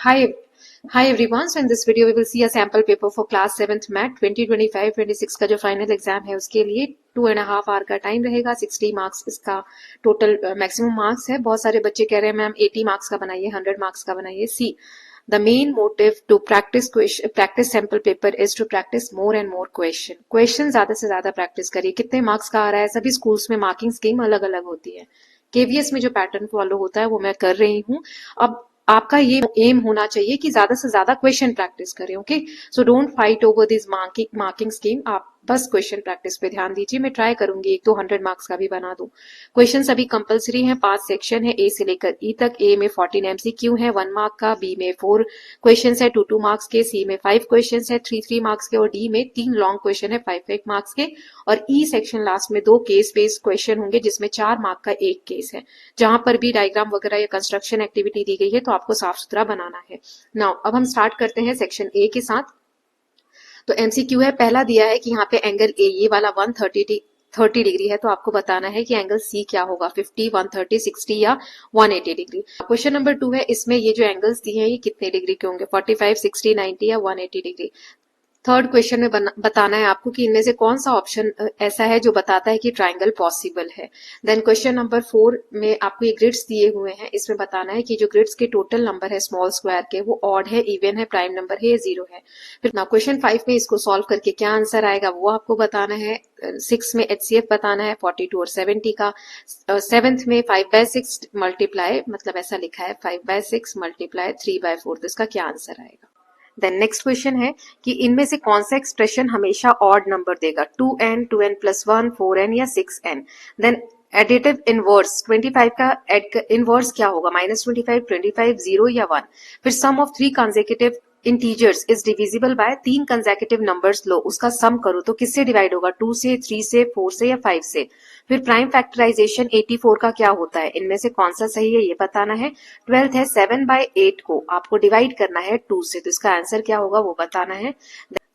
Hi, hi everyone. So in this video we will see a sample paper for class 7th math 2025-26 का जो final exam है उसके लिए 2.5 our का time रहेगा। 60 मार्क्स इसका टोटल मैक्सिमम मार्क्स है। बहुत सारे बच्चे कह रहे हैं मैम 80 मार्क्स का बनाइए, 100 मार्क्स का बनाइए। See the main motive to practice sample paper is to practice more and more question ज्यादा से ज्यादा प्रैक्टिस करिए। कितने मार्क्स का आ रहा है, सभी स्कूल्स में मार्किंग स्कीम अलग अलग होती है। केवीएस में जो पैटर्न फॉलो होता है वो मैं कर रही हूँ। अब आपका ये एम होना चाहिए कि ज्यादा से ज्यादा क्वेश्चन प्रैक्टिस करें। Okay, so don't fight over this marking scheme. आप बस क्वेश्चन प्रैक्टिस पे ध्यान दीजिए। मैं ट्राई करूंगी 100-200 मार्क्स का भी बना दूं। क्वेश्चन सभी कंपलसरी हैं। 5 सेक्शन है, ए से लेकर ई तक। ए में 14 एमसीक्यू है 1 मार्क का, बी में 4 क्वेश्चन है 2 मार्क्स के, सी में 5 क्वेश्चन है 3 मार्क्स के, और डी में 3 लॉन्ग क्वेश्चन है 5 मार्क्स के। और ई सेक्शन लास्ट में 2 केस बेस्ड क्वेश्चन होंगे जिसमें 4 मार्क का एक केस है। जहां पर भी डायग्राम वगैरह या कंस्ट्रक्शन एक्टिविटी दी गई है तो आपको साफ सुथरा बनाना है। नाउ अब हम स्टार्ट करते हैं सेक्शन ए के साथ। तो एमसीक्यू है, पहला दिया है कि यहाँ पे एंगल ए ये वाला 130 डिग्री है, तो आपको बताना है कि एंगल सी क्या होगा, 50, 130, 60 या 180 डिग्री। क्वेश्चन नंबर 2 है, इसमें ये जो एंगल्स दिए हैं ये कितने डिग्री के होंगे, 45, 60, 90 या 180 डिग्री। थर्ड क्वेश्चन में बताना है आपको कि इनमें से कौन सा ऑप्शन ऐसा है जो बताता है कि ट्राइंगल पॉसिबल है। देन क्वेश्चन नंबर 4 में आपको ये ग्रिड्स दिए हुए हैं, इसमें बताना है कि जो ग्रिड्स के टोटल नंबर है स्मॉल स्क्वायर के वो ऑड है, इवन है, प्राइम नंबर है या जीरो है। फिर ना क्वेश्चन 5 में इसको सॉल्व करके क्या आंसर आएगा वो आपको बताना है। 6 में एचसीएफ बताना है 42 और 70 का। 7th में 5/6 मल्टीप्लाई, मतलब ऐसा लिखा है 5/6 मल्टीप्लाई 3/4, तो इसका क्या आंसर आएगा। देन नेक्स्ट क्वेश्चन है कि इनमें से कौन सा एक्सप्रेशन हमेशा ऑड नंबर देगा, 2n, 2n+1, 4n या 6n। देन एडिटिव इनवर्स 25 का इनवर्स क्या होगा, -25, 25, 0 या 1। फिर sum of 3 consecutive integers is divisible by 3 consecutive numbers लो, उसका सम करो तो किससे डिवाइड होगा, 2 से, 3 से, 4 से या 5 से। फिर प्राइम फैक्टराइजेशन 84 का क्या होता है, इनमें से कौन सा सही है ये बताना है। 12th है, 7/8 को आपको डिवाइड करना है 2 से, तो इसका आंसर क्या होगा वो बताना है।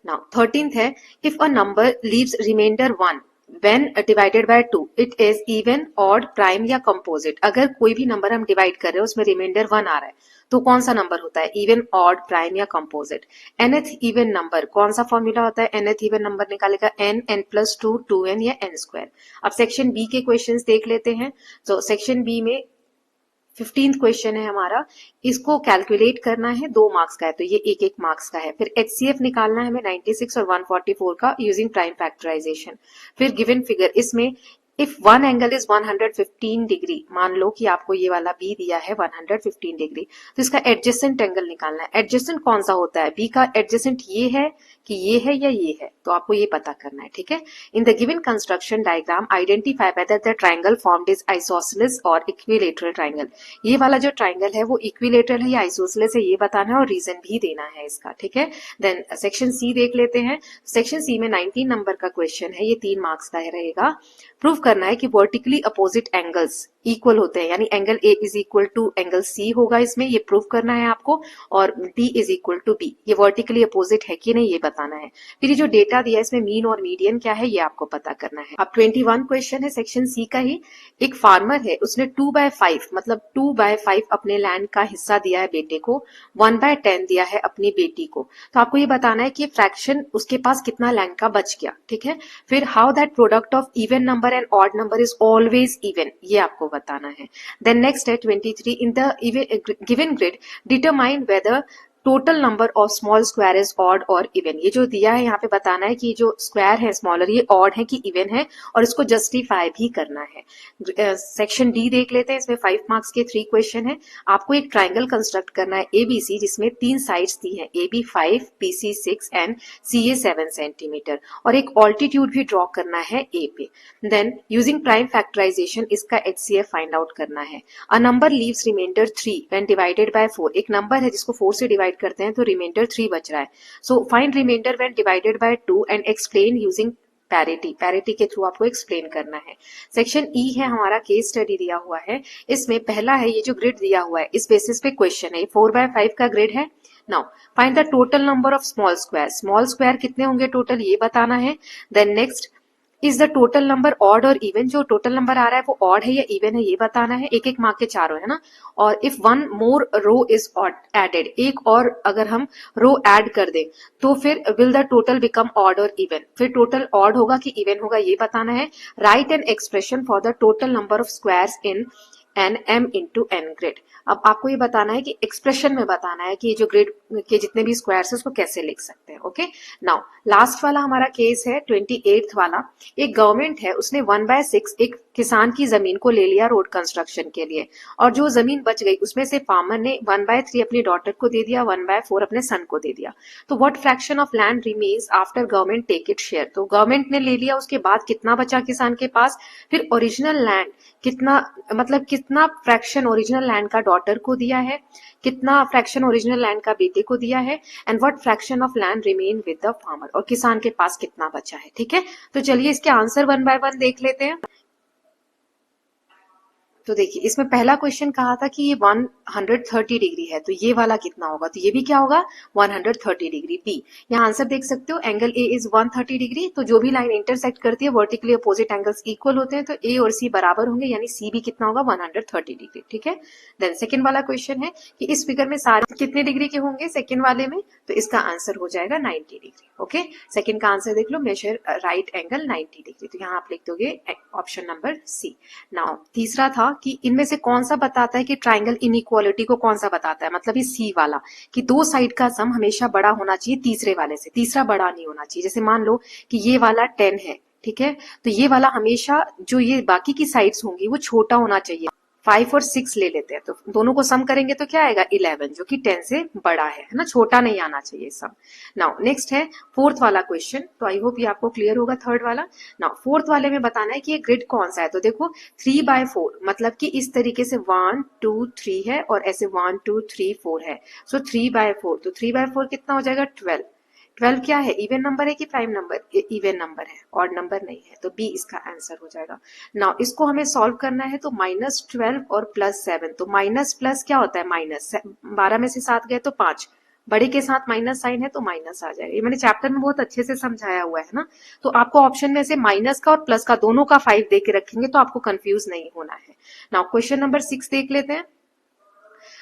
नाउ 13th है, if a number leaves reminder 1 when divided by 2 it is even, odd, prime या composite। अगर कोई भी नंबर हम डिवाइड कर रहे हैं उसमें रिमाइंडर 1 आ रहा है तो कौन सा नंबर होता है, इवन, ऑड, प्राइम या कंपोजिट। nth इवन नंबर कौन सा फॉर्मूला होता है, nth इवन नंबर निकालेगा n, n+2, 2n या n²। अब सेक्शन बी के क्वेश्चंस देख लेते हैं। तो सेक्शन बी में 15th क्वेश्चन है हमारा, इसको कैलकुलेट करना है, 2 मार्क्स का है तो ये 1-1 मार्क्स का है। फिर एचसीएफ निकालना है हमें 96 और 144 का यूजिंग प्राइम फैक्टराइजेशन। फिर गिवन फिगर, इसमें if one angle is 115 degree, मान लो कि आपको ये वाला बी दिया है 115 डिग्री, तो इसका एडजेसेंट एंगल निकालना है। एडजेसेंट कौन सा होता है, बी का एडजेसेंट ये है कि ये है या ये है, तो आपको ये पता करना है, ठीक है। इन the given construction diagram identify whether the triangle formed is isosceles और इक्विलेटरल ट्राइंगल। ये वाला जो ट्राइंगल है वो इक्विलेटरल है या आइसोसेलेस है ये बताना है और रीजन भी देना है इसका, ठीक है। देन सेक्शन सी देख लेते हैं। सेक्शन सी में 19 नंबर का क्वेश्चन है, ये 3 मार्क्स का रहेगा। प्रूव करना है कि वर्टिकली अपोजिट एंगल्स इक्वल होते हैं, यानी angle A is equal to angle C होगा इसमें, ये प्रूव करना है आपको। और D is equal to B, ये वर्टिकली अपोजिट है कि नहीं ये बताना है। फिर ये जो डेटा दिया है इसमें मीन और मीडियन क्या है ये आपको पता करना है। अब 21 क्वेश्चन है सेक्शन सी का ही। एक फार्मर है, उसने 2/5 मतलब 2/5 अपने लैंड का हिस्सा दिया है बेटे को, 1/10 दिया है अपनी बेटी को, तो आपको ये बताना है कि फ्रैक्शन उसके पास कितना लैंड का बच गया, ठीक है। फिर how that product of even number and odd number is always even, ये आपको बताना है। देन नेक्स्ट है 23, इन the given grid determine whether total number of small square is odd और इवन। ये जो दिया है यहाँ पे बताना है कि जो स्क्वायर है स्मॉलर ये ऑड है कि इवन है, और इसको जस्टिफाई भी करना है। सेक्शन डी देख लेते हैं, इसमें 5 मार्क्स के 3 क्वेश्चन है। आपको एक ट्राइंगल कंस्ट्रक्ट करना है एबीसी, जिसमें 3 साइड्स दी हैं, AB 5, BC 6 and CA 7 centimetre, और एक ऑल्टीट्यूड भी ड्रॉ करना है ए पे। देन यूजिंग प्राइम फैक्टराइजेशन इसका HCF फाइंड आउट करना है। A number leaves reminder 3 when divided by 4, एक नंबर है जिसको 4 से डिवाइड करते हैं तो रिमाइंडर 3 बच रहा है। So find reminder when divided by 2 and explain using parity के थ्रू आपको एक्सप्लेन करना है। सेक्शन ई है हमारा, केस स्टडी दिया हुआ है। इसमें पहला है ये जो ग्रिड दिया हुआ है इस बेसिस पे क्वेश्चन है, ये 4/5 का ग्रिड है। Now find the total number of small square, small square कितने होंगे टोटल ये बताना है। Then next, is the total number odd और इवन, जो टोटल नंबर आ रहा है वो ऑड है या इवन है ये बताना है। एक एक मार्क के चारों है ना। और if one more row is added, एक और अगर हम रो ऐड कर दें तो फिर will the total become odd और इवन, फिर टोटल ऑड होगा कि इवन होगा ये बताना है। Write an expression for the total number of squares in N M into N grid. अब आपको ये बताना है कि एक्सप्रेशन में बताना है कि ये जो ग्रिड के जितने भी स्क्वायर्स है उसको कैसे लिख सकते हैं। ओके, नाउ लास्ट वाला हमारा केस है 28th वाला। एक गवर्नमेंट है, उसने 1/6 एक किसान की जमीन को ले लिया रोड कंस्ट्रक्शन के लिए, और जो जमीन बच गई उसमें से फार्मर ने 1/3 अपनी डॉटर को दे दिया, 1/4 अपने सन को दे दिया। तो what fraction of land remains after government take it share, तो गवर्नमेंट ने ले लिया, उसके बाद कितना बचा किसान के पास, फिर ओरिजिनल लैंड कितना, मतलब कितना फ्रैक्शन ओरिजिनल लैंड का डॉटर को दिया है, कितना फ्रैक्शन ओरिजिनल लैंड का बेटे को दिया है, and what fraction of land remain with the farmer, और किसान के पास कितना बचा है। ठीक है, तो चलिए इसके आंसर 1 बाय 1 देख लेते हैं। तो देखिए इसमें पहला क्वेश्चन कहा था कि ये 130 डिग्री है, तो ये वाला कितना होगा, तो ये भी क्या होगा 130 डिग्री। बी, यहाँ आंसर देख सकते हो, एंगल ए इज 130 डिग्री, तो जो भी लाइन इंटरसेक्ट करती है वर्टिकली अपोजिट एंगल्स इक्वल होते हैं, तो ए और सी बराबर होंगे, यानी सी भी कितना होगा 130 डिग्री। ठीक है, देन सेकेंड वाला क्वेश्चन है कि इस फिगर में सारे कितने डिग्री के होंगे सेकेंड वाले में, तो इसका आंसर हो जाएगा 90 डिग्री। ओके, सेकेंड का आंसर देख लो, मेजर राइट एंगल 90 डिग्री, तो यहाँ आप लिख दोगे ऑप्शन नंबर सी। नाउ तीसरा था कि इनमें से कौन सा बताता है कि ट्राइंगल इनइक्वालिटी को कौन सा बताता है, मतलब ये सी वाला, कि दो साइड का सम हमेशा बड़ा होना चाहिए तीसरे वाले से, तीसरा बड़ा नहीं होना चाहिए। जैसे मान लो कि ये वाला 10 है, ठीक है, तो ये वाला हमेशा जो ये बाकी की साइड्स होंगी वो छोटा होना चाहिए। 5 और 6 ले लेते हैं, तो दोनों को सम करेंगे तो क्या आएगा 11, जो कि 10 से बड़ा है ना, छोटा नहीं आना चाहिए सम। नाउ नेक्स्ट है फोर्थ वाला क्वेश्चन, तो आई होप ये आपको क्लियर होगा थर्ड वाला। नाउ फोर्थ वाले में बताना है कि ये ग्रिड कौन सा है, तो देखो 3/4, मतलब कि इस तरीके से 1 2 3 है और ऐसे 1 2 3 4 है, सो 3/4, तो 3/4 कितना हो जाएगा 12। 12 क्या है, इवन नंबर है कि प्राइम नंबर, इवन नंबर है, ऑड नंबर नहीं है, तो बी इसका आंसर हो जाएगा। नाउ इसको हमें सॉल्व करना है, तो -12 और +7, तो माइनस प्लस क्या होता है माइनस, 12 में से 7 गए तो 5, बड़े के साथ माइनस साइन है तो माइनस आ जाएगा। ये मैंने चैप्टर में बहुत अच्छे से समझाया हुआ है ना, तो आपको ऑप्शन में से माइनस का और प्लस का दोनों का 5 दे के रखेंगे तो आपको कंफ्यूज नहीं होना है। नाउ क्वेश्चन नंबर 6 देख लेते हैं।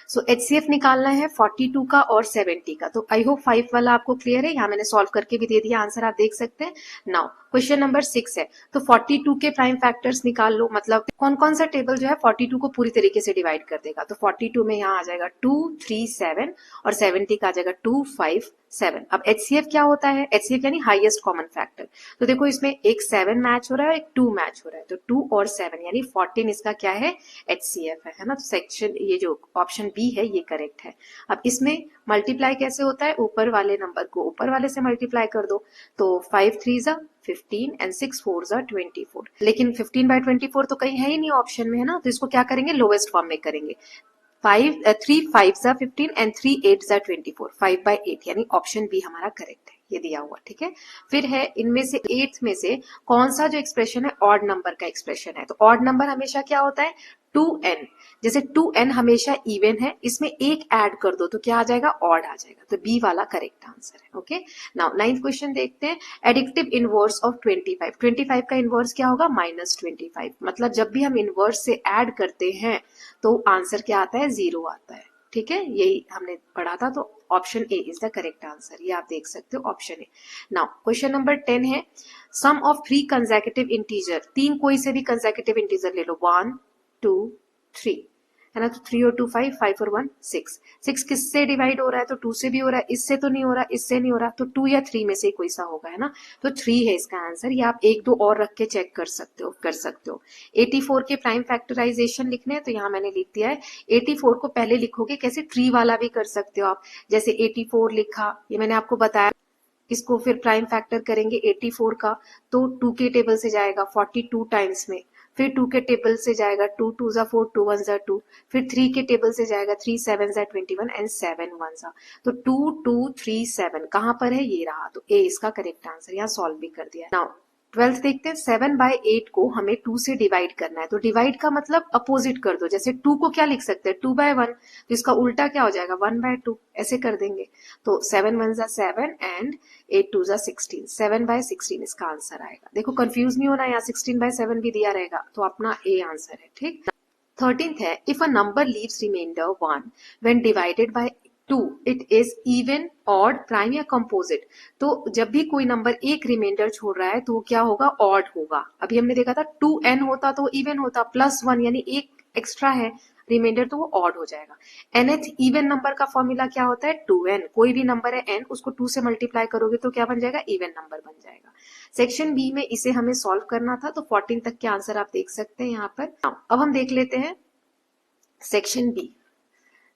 सो HCF निकालना है 42 का और 70 का, तो आई होप 5 वाला आपको क्लियर है, यहाँ मैंने सॉल्व करके भी दे दिया आंसर, आप देख सकते हैं। नाउ क्वेश्चन नंबर 6 है, तो 42 के प्राइम फैक्टर्स निकाल लो, मतलब कौन कौन सा टेबल जो है 42 को पूरी तरीके से डिवाइड कर देगा, तो 42 में यहाँ आ जाएगा 2 3 7 और 70 का आ जाएगा 2 5 7। अब HCF क्या होता है, HCF यानी हाईएस्ट कॉमन फैक्टर, तो देखो इसमें एक 7 मैच हो रहा है, एक 2 मैच हो रहा है, तो 2 और 7 यानी 14 इसका क्या है HCF है ना, तो सेक्शन ये जो ऑप्शन बी है ये करेक्ट है। अब इसमें मल्टीप्लाई कैसे होता है, ऊपर वाले नंबर को ऊपर वाले से मल्टीप्लाई कर दो, तो 5 3 15 एंड 6 4 24, लेकिन 15/24 तो कहीं है ही नहीं ऑप्शन में है ना, तो इसको क्या करेंगे लोवेस्ट फॉर्म में करेंगे। 3 5 15 एंड 3 8 24, 5/8, यानी ऑप्शन बी हमारा करेक्ट है, ये दिया हुआ। ठीक है, फिर है इनमें से 8 में से कौन सा जो एक्सप्रेशन है ऑड नंबर का एक्सप्रेशन है, तो ऑड नंबर हमेशा क्या होता है 2n, जैसे 2n हमेशा इवन है, इसमें एक ऐड कर दो तो क्या आ जाएगा ऑड आ जाएगा, तो बी वाला करेक्ट आंसर है। ओके, नाउ 9th क्वेश्चन देखते हैं। एडिक्टिव इनवर्स ऑफ 25, 25 का इनवर्स क्या होगा -25, मतलब जब भी हम इनवर्स से ऐड करते हैं तो आंसर क्या आता है 0 आता है। ठीक है, यही हमने पढ़ा था, तो option A is the correct answer, ये आप देख सकते हो option A. Now question number 10 है, सम ऑफ 3 कंसेक्यूटिव इंटीजर, तीन कोई से भी कंसेक्यूटिव इंटीजर ले लो, 1 2 3 है ना, तो 3 और 2 5, 5 और 1 6, 6 किससे डिवाइड हो रहा है, तो 2 से भी हो रहा है, इससे तो नहीं हो रहा, इससे नहीं हो रहा, तो 2 या 3 में से कोई सा होगा है ना, तो 3 है इसका आंसर। ये आप 1 2 और रख के चेक कर सकते हो। 84 के प्राइम फैक्टराइजेशन लिखने हैं, तो यहाँ मैंने लिख दिया है 84 को पहले लिखोगे कैसे, ट्री वाला भी कर सकते हो आप, जैसे 84 लिखा, ये मैंने आपको बताया, इसको फिर प्राइम फैक्टर करेंगे 84 का, तो 2 के टेबल से जाएगा 42 टाइम्स में, फिर 2 के टेबल से जाएगा 2 2 4 2 1 2, फिर 3 के टेबल से जाएगा 3 7 21 एंड 7 1, तो 2 2 3 7 कहां पर है, ये रहा, तो ए इसका करेक्ट आंसर, यहाँ सॉल्व भी कर दिया। नाउ 12th देखते हैं, 7/8 को हमें 2 से डिवाइड करना है, तो डिवाइड का मतलब अपोजिट कर दो, जैसे 2 को क्या लिख सकते हैं 2/1, तो इसका उल्टा क्या हो जाएगा 1/2, ऐसे कर देंगे। तो 7 1 जा 7 एंड 8 2 जा 16, 7/16 इसका आंसर आएगा। देखो कंफ्यूज नहीं होना, यहाँ 16/7 भी दिया रहेगा, तो अपना ए आंसर है। ठीक। 13th है, if a number leaves reminder 1 when divided by 2 it is even, odd, prime या कंपोजिट। तो जब भी कोई नंबर एक रिमाइंडर छोड़ रहा है तो वो क्या होगा, ऑड होगा। अभी हमने देखा था 2n होता तो इवन होता, +1 यानी एक एक्स्ट्रा है रिमाइंडर, तो वो ऑड हो जाएगा। nth इवन नंबर का फॉर्मूला क्या होता है 2n, कोई भी नंबर है n, उसको 2 से मल्टीप्लाई करोगे तो क्या बन जाएगा, इवन नंबर बन जाएगा। सेक्शन बी में इसे हमें सॉल्व करना था, तो 14 तक के आंसर आप देख सकते हैं यहाँ पर। अब हम देख लेते हैं सेक्शन बी।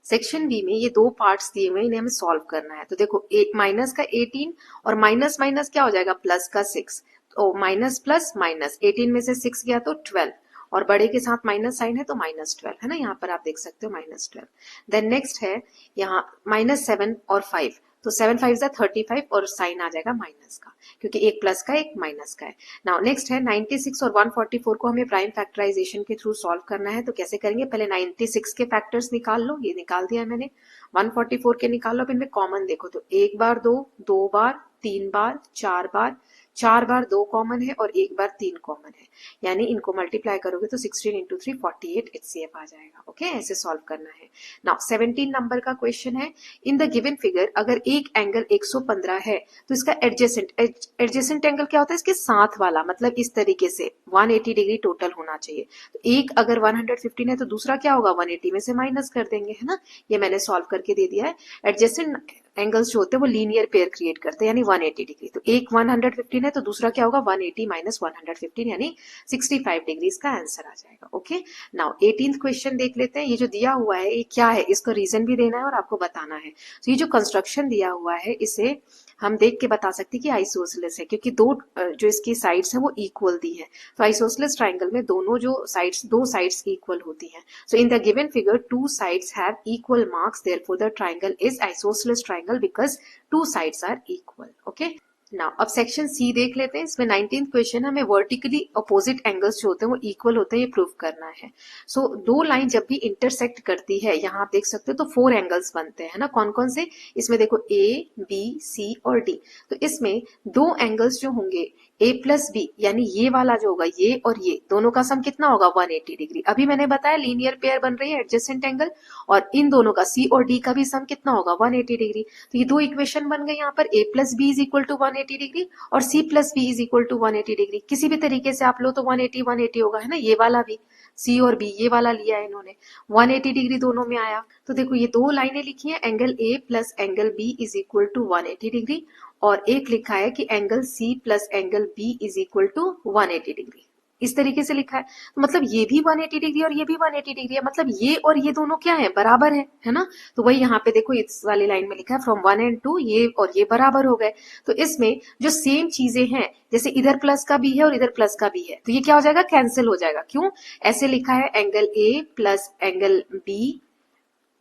सेक्शन बी में ये दो पार्ट्स दिए हुए हैं, इन्हें हमें सॉल्व करना है। तो देखो माइनस का 18 और माइनस माइनस क्या हो जाएगा प्लस का 6, तो माइनस प्लस माइनस, 18 में से 6 गया तो 12, और बड़े के साथ माइनस साइन है तो -12 है ना, यहाँ पर आप देख सकते हो -12। देन नेक्स्ट है यहाँ -7 और 5, तो 7 5 जा 35 और साइन आ जाएगा माइनस का, क्योंकि एक प्लस का एक माइनस का है। नाउ नेक्स्ट है 96 और 144 को हमें प्राइम फैक्टराइजेशन के थ्रू सॉल्व करना है। तो कैसे करेंगे, पहले 96 के फैक्टर्स निकाल लो, ये निकाल दिया है मैंने। 144 के निकाल लो, अब इनमें कॉमन देखो तो एक बार दो बार, 3 बार, 4 बार, 4 बार 2 कॉमन है और एक बार 3 कॉमन है, यानी इनको मल्टीप्लाई करोगे तो 16 इंटू 3 48 HCF आ जाएगा। ओके, ऐसे सॉल्व करना है। नाउ 17 नंबर का क्वेश्चन है, इन द गिवन फिगर अगर एक एंगल 115 है तो इसका एडजेसेंट एंगल क्या होता है, इसके साथ वाला, मतलब इस तरीके से 180 डिग्री टोटल होना चाहिए। तो एक अगर 115 है तो दूसरा क्या होगा 180 में से माइनस कर देंगे, है ना, ये मैंने सॉल्व करके दे दिया है। एडजेसेंट एंगल्स जो होते हैं वो लीनियर पेयर क्रिएट करते हैं, यानी 180 डिग्री। तो एक 115 है तो दूसरा क्या होगा 180 माइनस 115, यानी 65 डिग्री इसका आंसर आ जाएगा। ओके, नाउ 18th क्वेश्चन देख लेते हैं। ये जो दिया हुआ है ये क्या है, इसका रीजन भी देना है और आपको बताना है। तो ये जो कंस्ट्रक्शन दिया हुआ है इसे हम देख के बता सकते हैं कि आइसोसेलेस है, क्योंकि दो जो इसकी साइड्स हैं वो इक्वल दी है। तो आइसोसेलेस ट्राइंगल में दोनों जो साइड्स, दो साइड्स इक्वल होती हैं। So in the given figure two sides have equal marks, therefore the triangle is isosceles triangle because two sides are equal. Okay, now अब सेक्शन सी देख लेते हैं। इसमें 19th क्वेश्चन हमें वर्टिकली अपोजिट एंगल्स जो होते हैं वो इक्वल होते हैं, ये प्रूव करना है। सो दो लाइन जब भी इंटरसेक्ट करती है, यहाँ आप देख सकते हो तो 4 एंगल्स बनते हैं ना, कौन कौन से, इसमें देखो ए बी सी और डी। तो इसमें दो एंगल्स जो होंगे a प्लस बी, यानी ये वाला जो होगा ये और ये दोनों का सम कितना होगा 180 डिग्री। अभी मैंने बताया लीनियर पेयर बन रही है एडजेसेंट एंगल, और इन दोनों का सी और डी का भी सम कितना होगा 180 डिग्री। तो ये दो इक्वेशन बन गए यहाँ पर, a plus B is equal to 180 degree और c plus B is equal to 180 degree. किसी भी तरीके से आप लो तो 180 180 होगा, है ना। ये वाला भी c और b ये वाला लिया है इन्होंने, 180 डिग्री दोनों में आया। तो देखो ये दो लाइनें लिखी है, angle a plus angle b is equal to 180 degree, और एक लिखा है कि angle C plus angle B is equal to 180 degree, इस तरीके से लिखा है। तो मतलब ये भी 180 डिग्री और ये भी 180 डिग्री है, मतलब ये और ये दोनों क्या है, बराबर है ना। तो वही यहाँ पे देखो इस वाली लाइन में लिखा है फ्रॉम 1 and 2 ये और ये बराबर हो गए। तो इसमें जो सेम चीजें हैं, जैसे इधर प्लस का भी है और इधर प्लस का भी है, तो ये क्या हो जाएगा, कैंसिल हो जाएगा। क्यों, ऐसे लिखा है angle A plus angle B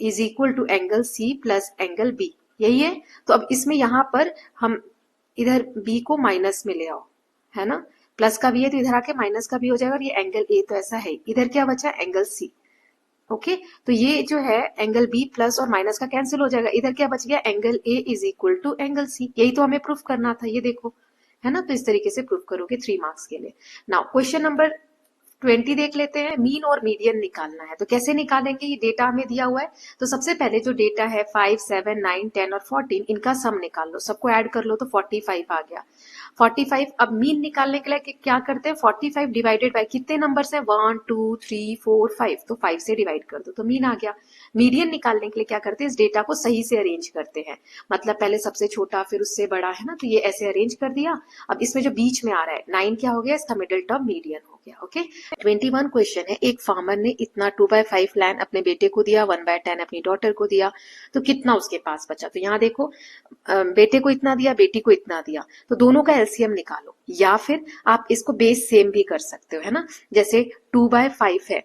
is equal to angle C plus angle B, यही है। तो अब इसमें यहाँ पर हम इधर b को माइनस में ले आओ, है ना, प्लस का भी है तो इधर आके माइनस का भी हो जाएगा, और ये एंगल a तो ऐसा है। इधर क्या बचा, एंगल c। ओके, तो ये जो है एंगल b प्लस और माइनस का कैंसिल हो जाएगा, इधर क्या बच गया, angle a is equal to angle c। यही तो हमें प्रूफ करना था, ये देखो, है ना। तो इस तरीके से प्रूफ करोगे 3 मार्क्स के लिए। नाउ क्वेश्चन नंबर 20 देख लेते हैं। मीन और मीडियन निकालना है, तो कैसे निकालेंगे, ये डेटा हमें दिया हुआ है। तो सबसे पहले जो डेटा है 5 7 9 10 और 14, इनका सम निकाल लो, सबको ऐड कर लो तो 45 आ गया। 45, अब मीन निकालने के लिए क्या करते हैं, 45 डिवाइडेड बाय कितने नंबर्स हैं 1 2 3 4 5, तो 5 से डिवाइड कर दो तो मीन आ गया। मीडियन निकालने के लिए क्या करते हैं, इस डेटा को सही से अरेंज करते हैं, मतलब पहले सबसे छोटा फिर उससे बड़ा, है ना। तो ये ऐसे अरेंज कर दिया। अब इसमें जो बीच में आ रहा है 9 क्या हो गया, इसका मिडिल टर्म मीडियन हो गया। ओके, 21 क्वेश्चन है, एक फार्मर ने इतना 2/5 लैंड अपने बेटे को दिया, 1/10 अपनी डॉटर को दिया, तो कितना उसके पास बचा। तो यहाँ देखो बेटे को इतना दिया, बेटी को इतना दिया, तो दोनों का एलसीएम निकालो, या फिर आप इसको बेस सेम भी कर सकते हो, है ना। जैसे 2/5 है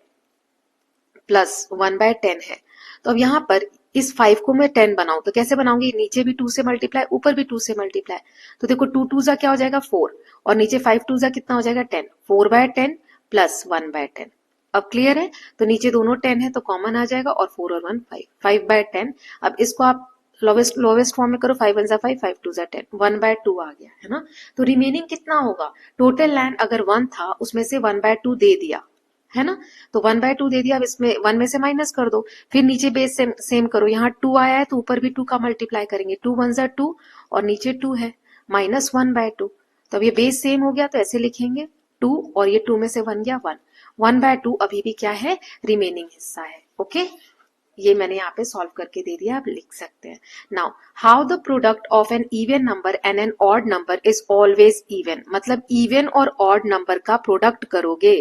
प्लस 1/10 है, तो अब यहाँ पर इस 5 को मैं 10 बनाऊं तो कैसे बनाऊंगी, नीचे भी 2 से मल्टीप्लाई, ऊपर भी 2 से मल्टीप्लाई। तो देखो 2 2 जा क्या हो जाएगा 4, और नीचे 5 2 जा कितना हो जाएगा 10, 4/10 प्लस 1/10। अब क्लियर है, तो नीचे दोनों 10 है तो कॉमन आ जाएगा, और 4 और 1 5, 5/10। अब इसको आप लोवेस्ट फॉर्म में करो, 5 1 जा 5, 5 2 जा 10, 1/2 आ गया है ना। तो रिमेनिंग कितना होगा, टोटल लैंड अगर 1 था उसमें से 1/2 दे दिया है ना, तो 1/2 दे दिया। अब इसमें 1 में से माइनस कर दो, फिर नीचे बेस सेम करो, यहाँ 2 आया है तो ऊपर भी 2 का मल्टीप्लाई करेंगे, 2 1 जा 2 और नीचे 2 है, माइनस 1/2। तो अब ये बेस सेम हो गया तो ऐसे लिखेंगे 2, और ये 2 में से 1 गया 1, 1/2 अभी भी क्या है, रिमेनिंग हिस्सा है। ओके, ये मैंने यहाँ पे सॉल्व करके दे दिया, आप लिख सकते हैं। Now how the product of an even number and an odd number is always even, मतलब इवन और ऑड नंबर का प्रोडक्ट करोगे,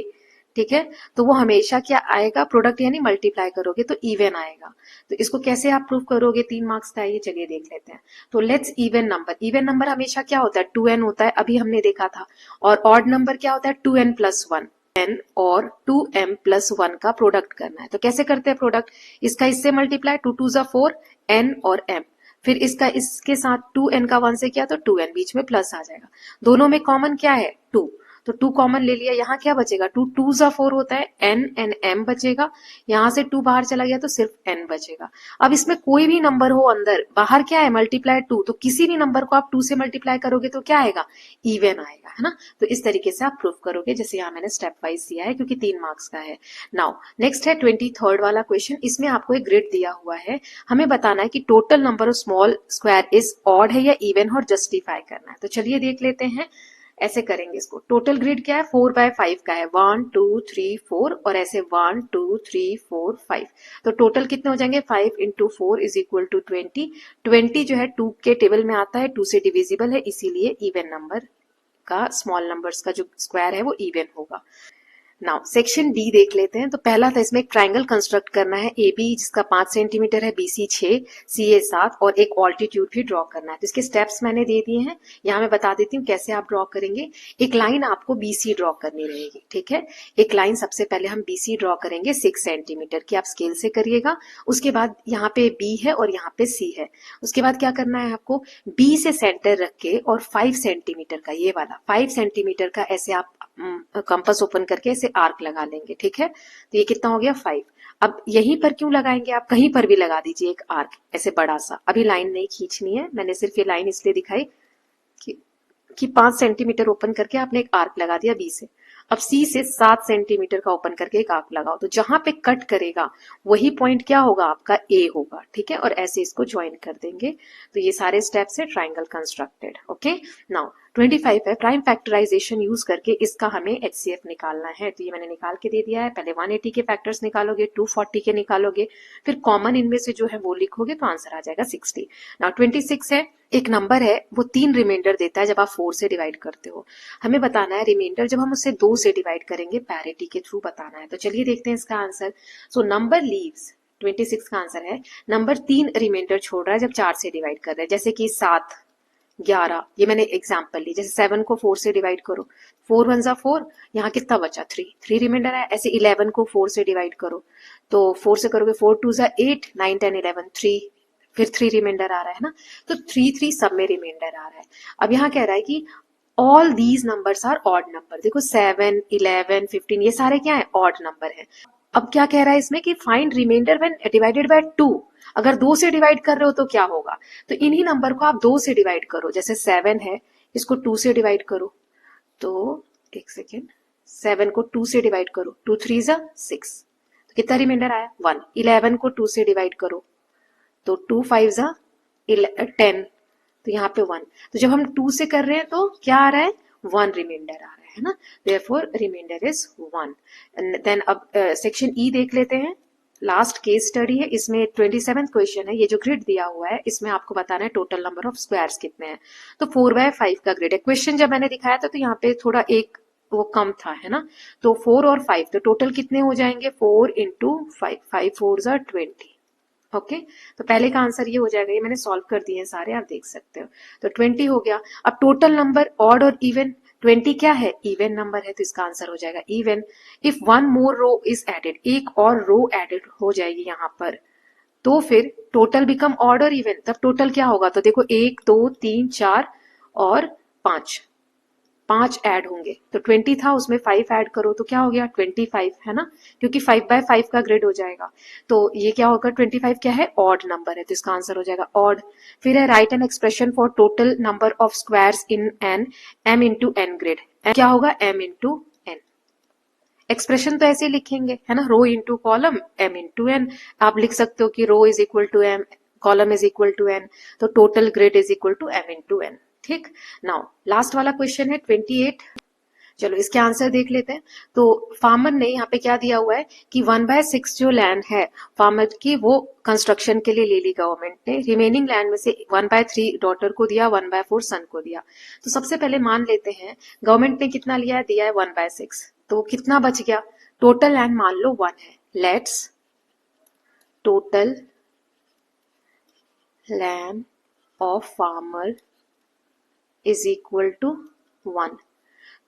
ठीक है, तो वो हमेशा क्या आएगा, प्रोडक्ट यानी मल्टीप्लाई करोगे तो इवन आएगा। तो इसको कैसे आप प्रूव करोगे, 3 मार्क्स का, ये जगह देख लेते हैं। तो लेट्स इवन नंबर हमेशा क्या होता है, 2n होता है, अभी हमने देखा था। और ऑड नंबर क्या होता है, 2n प्लस 1, n और 2m प्लस 1 का प्रोडक्ट करना है। तो कैसे करते हैं प्रोडक्ट, इसका इससे मल्टीप्लाई, 2 2 जा 4, n और m, फिर इसका इसके साथ 2n का 1 से किया तो 2n, बीच में प्लस आ जाएगा। दोनों में कॉमन क्या है 2, तो 2 कॉमन ले लिया, यहाँ क्या बचेगा 2 2 जा 4 होता है, n एन m बचेगा, यहाँ से 2 बाहर चला गया तो सिर्फ n बचेगा। अब इसमें कोई भी नंबर हो अंदर, बाहर क्या है मल्टीप्लाई 2, तो किसी भी नंबर को आप 2 से मल्टीप्लाई करोगे तो क्या आएगा, इवन आएगा, है ना। तो इस तरीके से आप प्रूव करोगे, जैसे यहाँ मैंने स्टेप वाइज दिया है क्योंकि 3 मार्क्स का है। नाउ नेक्स्ट है 23rd वाला क्वेश्चन, इसमें आपको एक ग्रिड दिया हुआ है, हमें बताना है कि total number of small square is odd है या इवन, और जस्टिफाई करना है। तो चलिए देख लेते हैं, ऐसे करेंगे इसको। टोटल ग्रिड क्या है, 4/5 का है, 1 2 3 4, और ऐसे 1 2 3 4 5। तो टोटल कितने हो जाएंगे, 5 इंटू 4 इज इक्वल टू 20। 20 जो है 2 के टेबल में आता है, 2 से डिविजिबल है, इसीलिए इवन नंबर का, स्मॉल नंबर्स का जो स्क्वायर है वो इवन होगा। नाउ सेक्शन डी देख लेते हैं। तो पहला था, इसमें एक ट्राइंगल कंस्ट्रक्ट करना है, ए बी जिसका 5 सेंटीमीटर है, BC 6, CA 7, और एक ऑल्टीट्यूड भी ड्रॉ करना है। तो इसके स्टेप्स मैंने दे दिए हैं, यहाँ मैं बता देती हूँ कैसे आप ड्रॉ करेंगे। एक लाइन आपको BC ड्रॉ करनी रहेगी, ठीक है। एक लाइन सबसे पहले हम BC ड्रॉ करेंगे 6 सेंटीमीटर की, आप स्केल से करिएगा। उसके बाद यहाँ पे B है और यहाँ पे C है। उसके बाद क्या करना है आपको, B से सेंटर रख के और 5 सेंटीमीटर का, ये वाला 5 सेंटीमीटर का ऐसे आप कंपास ओपन करके ऐसे आर्क लगा लेंगे, ठीक है। तो ये कितना हो गया 5। अब यहीं पर क्यों लगाएंगे, आप कहीं पर भी लगा दीजिए एक आर्क ऐसे बड़ा सा, अभी लाइन नहीं खींचनी है, मैंने सिर्फ ये लाइन इसलिए दिखाई कि 5 सेंटीमीटर ओपन करके आपने एक आर्क लगा दिया बी से। अब सी से 7 सेंटीमीटर का ओपन करके एक आर्क लगाओ, तो जहां पे कट करेगा वही पॉइंट क्या होगा, आपका ए होगा, ठीक है। और ऐसे इसको ज्वाइन कर देंगे। तो ये सारे स्टेप्स है ट्राइंगल कंस्ट्रक्टेड। ओके, नाउ 25 है, प्राइम फैक्टराइजेशन यूज करके इसका हमें HCF निकालना है। तो ये मैंने निकाल के दे दिया है। पहले 180 के फैक्टर्स निकालोगे, 240 के निकालोगे, फिर कॉमन इनमें से जो है वो लिखोगे तो आंसर आ जाएगा 60। नाउ 26 है, एक नंबर है वो 3 रिमाइंडर देता है जब आप 4 से डिवाइड करते हो। हमें बताना है रिमाइंडर जब हम उससे 2 से डिवाइड करेंगे, पैरिटी के थ्रू बताना है। तो चलिए देखते हैं इसका आंसर। सो नंबर लीव्स, 26 का आंसर है, नंबर 3 रिमाइंडर छोड़ रहा है जब 4 से डिवाइड कर रहे हैं, जैसे कि 7 11, ये मैंने एग्जाम्पल ली। जैसे 7 को 4 से डिवाइड करो, 4 1 जा 4, यहाँ कितना बचा 3 रिमाइंडर है। ऐसे 11 को 4 से डिवाइड करो, तो 4 से करोगे 4 2 जा 8, 9 10 11 3, फिर 3 रिमाइंडर आ रहा है ना, तो 3 3 सब में रिमाइंडर आ रहा है। अब यहाँ कह रहा है कि all these numbers are odd number. देखो 7 11 15 ये सारे क्या है, ऑड नंबर है। अब क्या कह रहा है इसमें कि find reminder when divided by 2। अगर 2 से डिवाइड कर रहे हो तो क्या होगा, तो इन्हीं नंबर को आप 2 से डिवाइड करो। जैसे 7 है, इसको 2 से डिवाइड करो, तो एक सेकेंड, 7 को 2 से डिवाइड करो, 2 3 जा 6, तो कितना रिमाइंडर आया 1। 11 को 2 से डिवाइड करो, तो 2 5 जा 10, तो यहाँ पे 1। तो जब हम 2 से कर रहे हैं तो क्या आ रहा है, 1 रिमाइंडर आ रहा है ना, देयरफॉर रिमाइंडर इज 1। देन अब सेक्शन ई देख लेते हैं, लास्ट केस स्टडी है। इसमें 27th क्वेश्चन है, ये जो ग्रिड दिया हुआ है इसमें आपको बताना है टोटल नंबर ऑफ स्क्वायर्स कितने हैं। तो 4/5 का ग्रिड है। क्वेश्चन जब मैंने दिखाया था तो यहाँ पे थोड़ा एक वो कम था, है ना, तो 4 और 5, तो टोटल कितने हो जाएंगे, 4 इंटू 5, 5 4 जा 20। ओके, तो पहले का आंसर ये हो जाएगा, ये मैंने सॉल्व कर दिए हैं सारे, आप देख सकते हो। तो 20 हो गया। अब टोटल नंबर ऑड और इवन, 20 क्या है, इवन नंबर है, तो इसका आंसर हो जाएगा even. If 1 more row is added, एक और रो एडेड हो जाएगी यहाँ पर, तो फिर टोटल बिकम ऑड और इवन, तब टोटल क्या होगा? तो देखो 1 2 3 4 और 5, 5 ऐड होंगे, तो 20 था उसमें 5 ऐड करो तो क्या हो गया? 25, है ना, क्योंकि 5/5 का ग्रिड हो जाएगा। तो ये क्या होगा? 25 क्या है? ऑड नंबर है, तो इसका आंसर हो जाएगा ऑड। फिर है write an expression for total number of squares in an m into N grid. क्या होगा? m into N. एक्सप्रेशन तो ऐसे लिखेंगे, है ना, row into column m into n. आप लिख सकते हो कि row is equal to m, column is equal to n, तो total grid is equal to m into n. ठीक, नाउ लास्ट वाला क्वेश्चन है 28। चलो इसके आंसर देख लेते हैं। तो फार्मर ने यहाँ पे क्या दिया हुआ है कि 1/6 जो लैंड है फार्मर की, वो कंस्ट्रक्शन के लिए ले ली गवर्नमेंट ने। रिमेनिंग लैंड में से 1/3 डॉटर को दिया, 1/4 सन को दिया। तो सबसे पहले मान लेते हैं गवर्नमेंट ने कितना लिया है? दिया है 1/6, तो कितना बच गया? टोटल लैंड मान लो 1 है। Let's total land of farmer is equal to 1।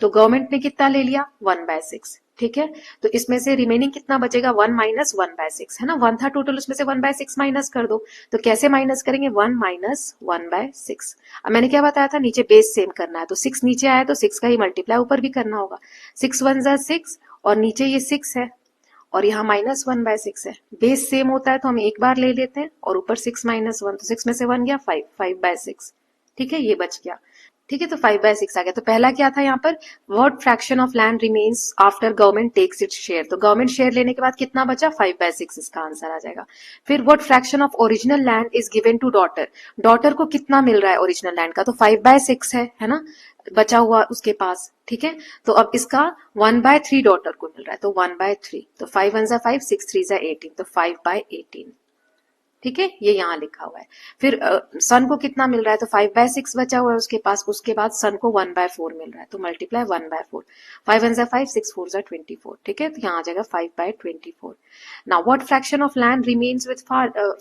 तो गवर्नमेंट ने कितना ले लिया? 1/6, ठीक है। तो इसमें से रिमेनिंग कितना बचेगा? 1 माइनस 1/6, है ना, 1 था टोटल, उसमें से 1/6 माइनस कर दो। तो कैसे माइनस करेंगे? 1 माइनस 1/6। अब मैंने क्या बताया था? नीचे बेस सेम करना है, तो 6 नीचे आया तो 6 का ही मल्टीप्लाई ऊपर भी करना होगा। 6 1 जा 6 और नीचे ये 6 है और यहाँ माइनस 1/6 है। बेस सेम होता है तो हम एक बार ले लेते हैं और ऊपर 6 माइनस 1, तो 6 में से 1 गया 5, 5/6, ठीक है, ये बच गया। ठीक है, तो 5/6 आ गया। तो पहला क्या था यहाँ पर? What fraction of land remains after government takes its share. तो गवर्नमेंट शेयर लेने के बाद कितना बचा? 5/6, इसका आंसर आ जाएगा। फिर what fraction of original land is given to daughter. Daughter को कितना मिल रहा है ओरिजिनल लैंड का? तो 5/6 है ना, बचा हुआ उसके पास, ठीक है। तो अब इसका 1/3 डॉटर को मिल रहा है, तो 1/3, तो 5 1 5, 6 3 18, तो 5/18, ठीक है, ये यहाँ लिखा हुआ है। फिर सन को कितना मिल रहा है? तो 5/6 बचा हुआ है उसके पास, उसके बाद सन को 1/4 मिल रहा है, तो मल्टीप्लाई 1/4, 5 1 5, 6 4 24, ठीक है, तो यहाँ आ जाएगा 5/24। Now what fraction of land remains with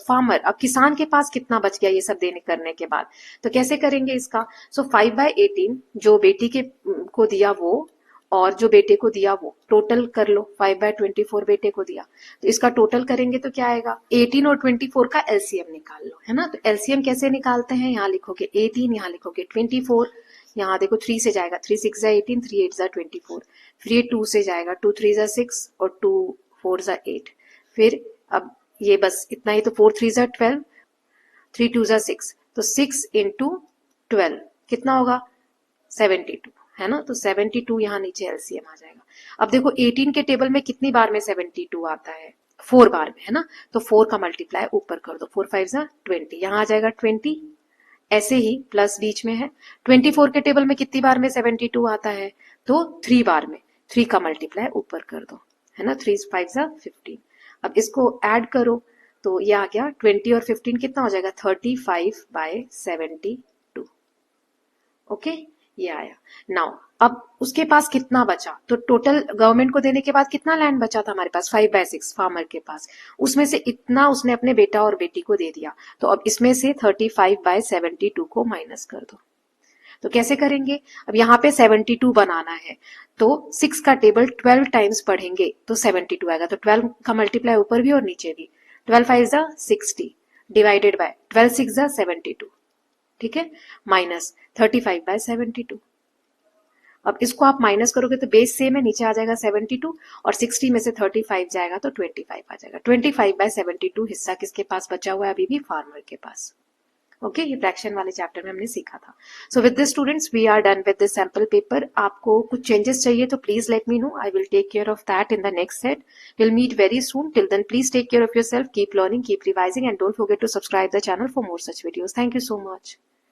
farmer. अब किसान के पास कितना बच गया ये सब देने करने के बाद? तो कैसे करेंगे इसका? सो 5/18 जो बेटी के को दिया वो, और जो बेटे को दिया वो, टोटल कर लो। 5/24 बेटे को दिया, तो इसका टोटल करेंगे तो क्या आएगा? 18 और 24 का एलसीएम निकाल लो, है ना। तो एलसीएम कैसे निकालते हैं? यहाँ लिखोगे 18, यहाँ लिखोगे 24, यहाँ देखो 3 से जाएगा, 3 6 18, 3 8 24, फिर ये 2 से जाएगा, 2 3 6 और 2 4 8, फिर अब ये बस इतना ही, तो 4 3 12, 3 2 6, तो 6 इंटू 12 कितना होगा? 72, है ना, तो 72 यहाँ नीचे एलसीएम आ जाएगा। अब देखो 18 के टेबल में कितनी बार में 72 आता है? 4 बार में, है ना, तो 4 का मल्टीप्लाई ऊपर कर दो, 4 5 20, यहाँ आ जाएगा 20। ऐसे ही प्लस बीच में है। 24 के टेबल में कितनी बार में 72 आता है? तो 3 बार में, 3 का मल्टीप्लाई ऊपर कर दो, है ना, 3 5 15। अब इसको ऐड करो तो ये आ गया 20 और 15 कितना हो जाएगा? 35/72, ओके, ये आया। नाउ अब उसके पास कितना बचा? तो टोटल गवर्नमेंट को देने के बाद कितना लैंड बचा था हमारे पास? 5/6 फार्मर के पास, उसमें से इतना उसने अपने बेटा और बेटी को दे दिया। तो अब इसमें से 35/72 को माइनस कर दो। तो कैसे करेंगे? अब यहाँ पे 72 बनाना है, तो 6 का टेबल 12 टाइम्स पढ़ेंगे तो 72 आएगा, तो 12 का मल्टीप्लाई ऊपर भी और नीचे भी। 12 5 60 डिवाइडेड बाय 12 6 72, ठीक है, माइनस 35/72। अब इसको आप माइनस करोगे तो बेस सेम है, नीचे आ जाएगा 72 और 60 में से 35 जाएगा तो 25 आ जाएगा। 25/72 हिस्सा किसके पास बचा हुआ है? अभी भी फार्मर के पास। ओके, ये फ्रैक्शन वाले चैप्टर में हमने सीखा था। So with this students we are done with this sample paper. आपको कुछ चेंजेस चाहिए तो please let me know, I will take care of that in the next set. Will meet very soon, till then please take care of yourself, keep learning, keep revising and don't forget to subscribe the channel for more such videos. Thank you so much.